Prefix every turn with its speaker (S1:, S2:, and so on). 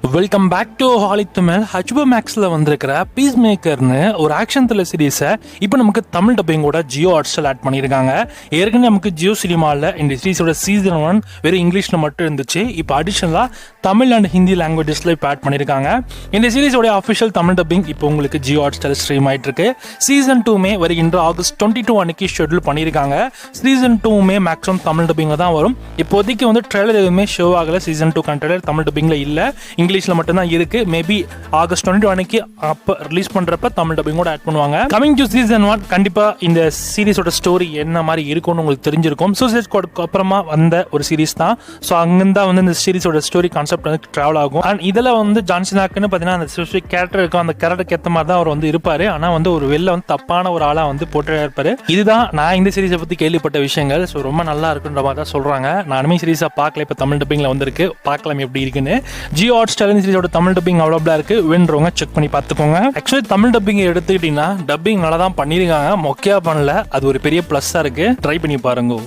S1: Welcome back to ஹாலி தமிழ். ஹச்போ மேக்ஸில் வந்திருக்கிற பீஸ் மேக்கர்னு ஒரு ஆக்ஷன் த்ரில்லர் சீரீஸை இப்போ நமக்கு தமிழ் டப்பிங்கோட ஜியோ ஹாட்ஸ்டார் ஆட் பண்ணியிருக்காங்க. ஏற்கனவே நமக்கு ஜியோ சினிமாவில் இந்த சீரீஸோட சீசன் 1 வெறும் இங்கிலீஷில் மட்டும் இருந்துச்சு. இப்போ அடிஷனலாக தமிழ் அண்ட் ஹிந்தி லாங்குவேஜஸில் இப்போ ஆட் பண்ணியிருக்காங்க. இந்த சீரீஸோட அஃபிஷியல் தமிழ் டப்பிங் இப்போ உங்களுக்கு ஜியோ ஹாட்ஸ்டார் ஸ்ட்ரீம் ஆகிட்டு இருக்கு. சீசன் 2 வருகின்ற ஆகஸ்ட் 22 அன்னைக்கு ஷெட்யூல் பண்ணியிருக்காங்க. சீசன் 2 மேக்ஸிமம் தமிழ் டப்பிங்கில் தான் வரும். இப்போதைக்கு வந்து ட்ரெய்லர் எதுவுமே ஷோ ஆகலை. சீசன் 2 ட்ரெய்லர் தமிழ் டப்பிங்கில் இல்லை, இங்கிலீஷ்ல மட்டும் தான் இருக்கு. மேபி ஆகஸ்ட் 22 அன்னைக்கு அப்ப ரிலீஸ் பண்றப்ப தமிழ் டப்பிங்கோட ஆட் பண்ணுவாங்க. கமிங் டு சீசன் 1 கண்டிப்பா இந்த சீரிஸோட ஸ்டோரி என்ன மாதிரி இருக்கும்னு உங்களுக்கு தெரிஞ்சிருக்கும். சூசைட் ஸ்குவாட்க்கு அப்புறமா வந்த ஒரு சீரிஸ் தான். ஸோ அங்கிருந்தா வந்து இந்த சீரிஸோட ஸ்டோரி கான்செப்ட் வந்து டிராவல் ஆகும். அண்ட் இதில் வந்து ஜான்சினாக்குன்னு பார்த்தீங்கன்னா அந்த ஸ்பெசிஃபிக் கேரக்டர் இருக்கும். அந்த கேரக்டருக்கு ஏற்ற மாதிரி தான் அவர் வந்து இருப்பாரு. ஆனால் வந்து ஒரு வெளில வந்து தப்பான ஒரு ஆளா வந்து போட்டு இருப்பாரு. இதுதான் நான் இந்த சீரிஸை பத்தி கேள்விப்பட்ட விஷயங்கள். ஸோ ரொம்ப நல்லா இருக்குன்ற மாதிரி தான் சொல்றாங்க. நானுமே சீரிஸா பார்க்கல, இப்போ தமிழ் டப்பிங்ல வந்திருக்கு, பார்க்கலாம் எப்படி இருக்குன்னு. ஜியோ ஹாட்ஸ்டார் சீரிஸோட தமிழ் டப்பிங் அவ்வளோபா இருக்கு. வேண்டுறவங்க செக் பண்ணி பார்த்துக்கோங்க. ஆக்சுவலி தமிழ் டப்பிங் எடுத்துக்கிட்டீங்கன்னா டப்பிங் நல்லா தான் பண்ணியிருக்காங்க, மொக்கையா பண்ணல. அது ஒரு பெரிய பிளஸ்ஸா இருக்கு. ட்ரை பண்ணி பாருங்க.